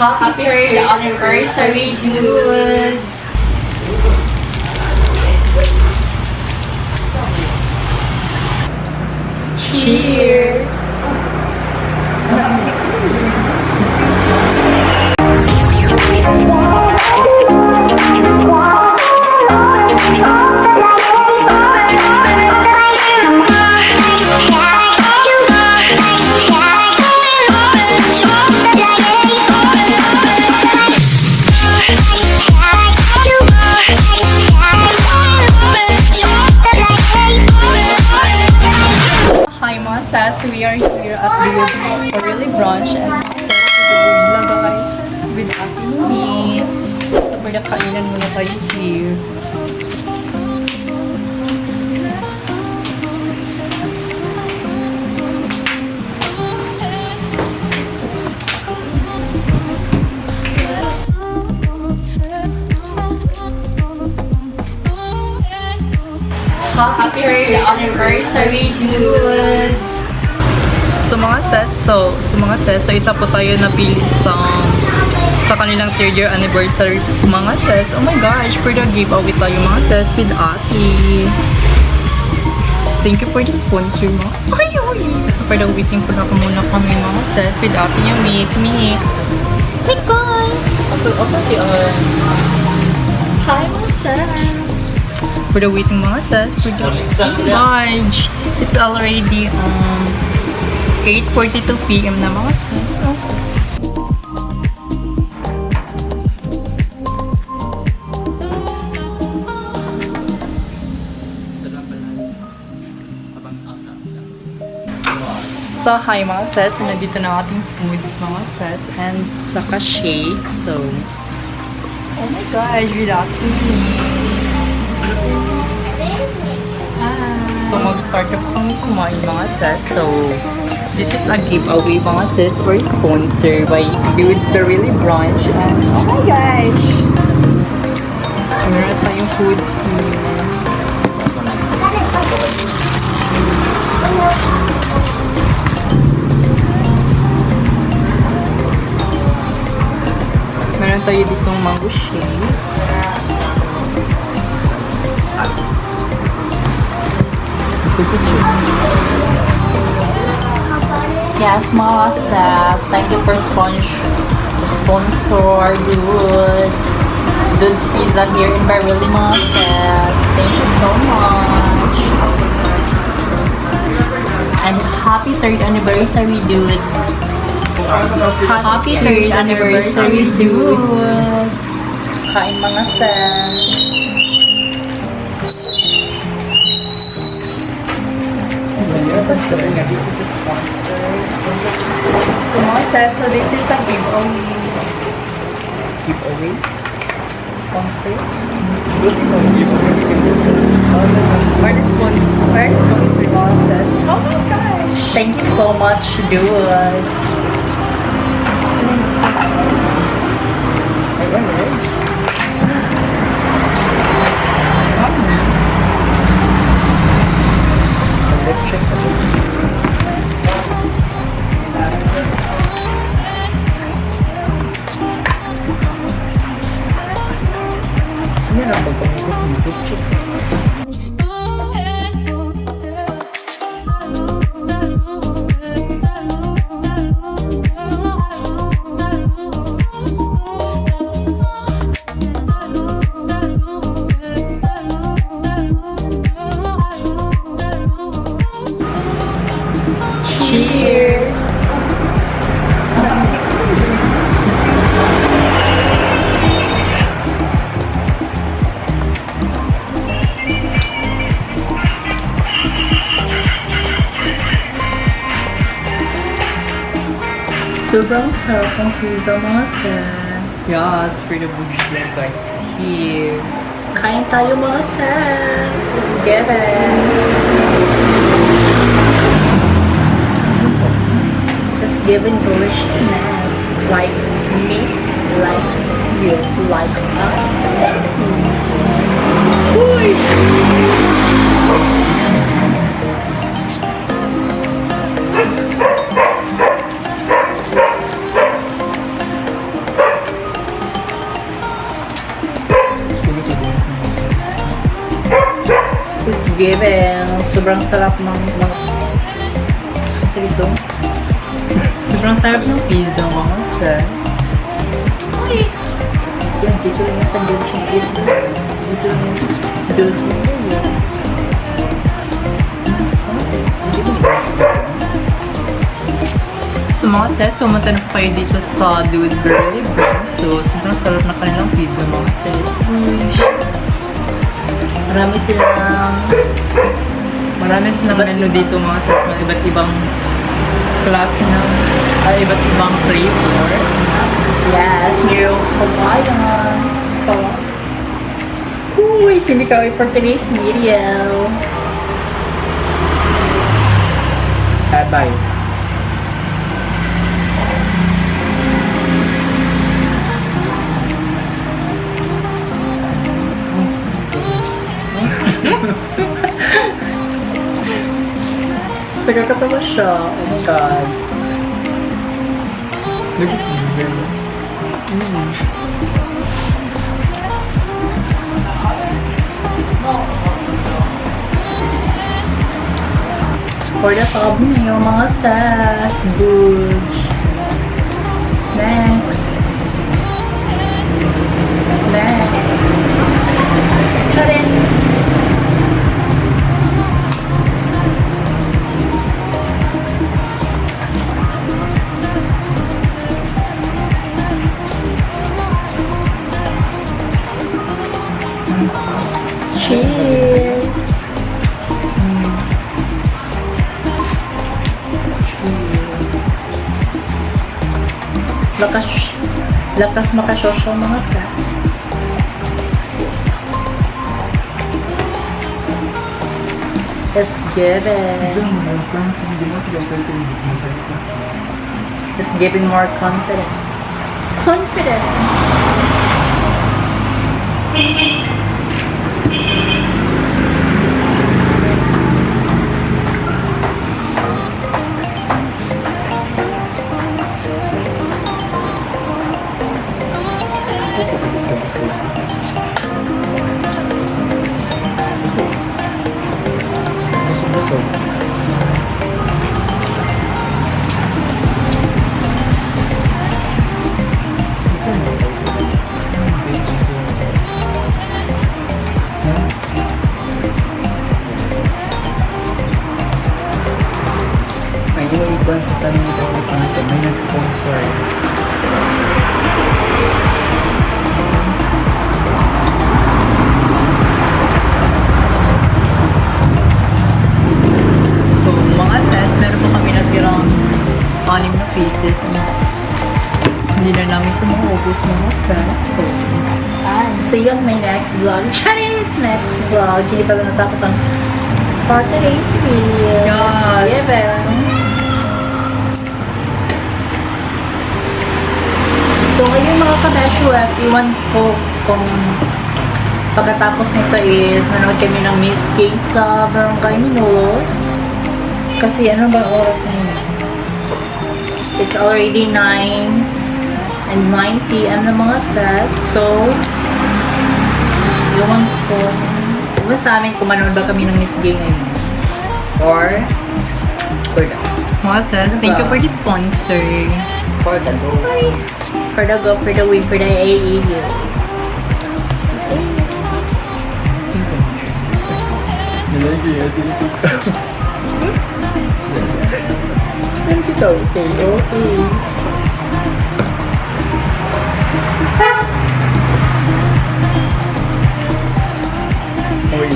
Happy third anniversary, dudes! Cheers! Hi mga sis, we are here at the Really Brunch and Lagay with Ate Nini. So for the kainan muna tayo here. Happy third anniversary, dudes! So mga sis, isa po tayo napili sa kanilang third year anniversary mga sis. Oh my gosh, for the giveaway tayo mga sis with Ate. Thank you for the sponsor mo. Ay. So for the waiting po na muna kami mga sis with Ate yung Mick. Nicole! Hi mga sis! For the waiting mga sis, for the lunch. It's already 8:42 PM na mga sis. Oh. So, hi mga sis. Nandito na ating foods mga sis. And saka shake. So, oh my gosh, without me. So, mag-start na po kami kumain mga sis. So, this is a giveaway mga sis or sponsor by Dudes The Really Brunch. And, oh my gosh! So, meron tayong foods here. Meron tayo ditong mango shake. Yes, mga sis. Thank you for sponsor Dudes Pizza here in Barili mga sis. Thank you so much. And happy third anniversary, dudes. Happy third anniversary, dudes. Kain mga sis. This is the sponsor. So mga sis, so this is a giveaway. Giveaway? Sponsor? Where the sponsor mga sis? Oh my gosh! Thank you so much, dudes. Ayan, right? Check the books. Ini apa pengikut check. Cheers! Sobrang sarap ng pizza mga sis. Yes, for the bougie guys here. Kain tayo mga sis. Let's get it. Giving deliciousness like me, like you, like us. given. Sobrang sarap ng kasi ito. Sobrang sarap ng pizza, mga sis. Ay! Yan, dito lang sa Dolce & Gabbana. Dito lang yung Dolce & Gabbana. So mga sis, pumunta na po kayo dito sa Dudes Girly Brand. So, sobrang sarap na kanilang pizza, mga sis. Uish! Marami silang menu dito, mga sis. Mga iba't ibang klase ng iba't ibang flavor. Yes, meron Hawaiian. Uy, hindi ka for today's video. Bye. Nagkakatawa siya. Oh my God. For the top niyo, mga sas. Good. Next. Charin. Cheers! Lakas makasosyo mga sa. It's given. It's giving more confidence. Ayun, ikon sa tanong dito may nag-sponsor. So, mga sis, meron po kami natirang 6 na pieces. Hindi na namin ito maubos, mga sis. So, see you on my next vlog. Chinese next vlog. Hindi pa natapos ang for today's video. Yes. So, ngayon mga kabeshwet, iwan ko kung pagkatapos nito is nanood kami ng Miss K sa Barangay Minolos. Kasi ano ba oras na yun? It's already 9 and 9 p.m. na mga sis. So, iwan ko. Iwan sa amin kung manood ba kami ng Miss K ngayon. Or, for the mga sis, thank you for the sponsor. For the go. For the go, for the win, for the AEU. Thank you, okay. Uy,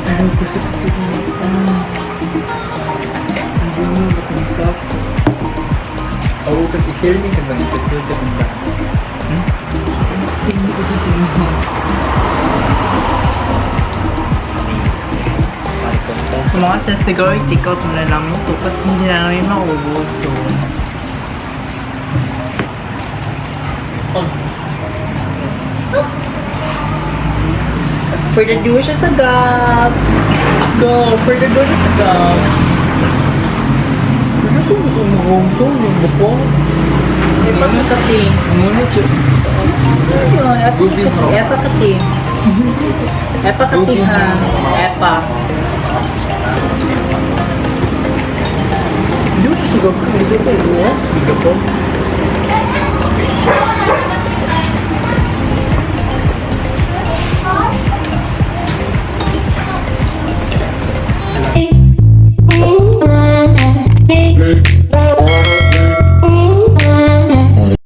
ang kusip-kusip mo. Ang bunyi, makunisap. Oo, pag i-share niyo naman sa banda. Hindi ko susunod. So mga sis, siguro i-take out muna namin ito kasi hindi na namin maubos. So, for the do siya sa gap. Go, for the do siya sa gap. Ano ko umuhongso yung buko? Epakati. Muna siya. Ayun, epakati. Epa katihan. Epa. Hindi ko sugar ko. Hindi ko.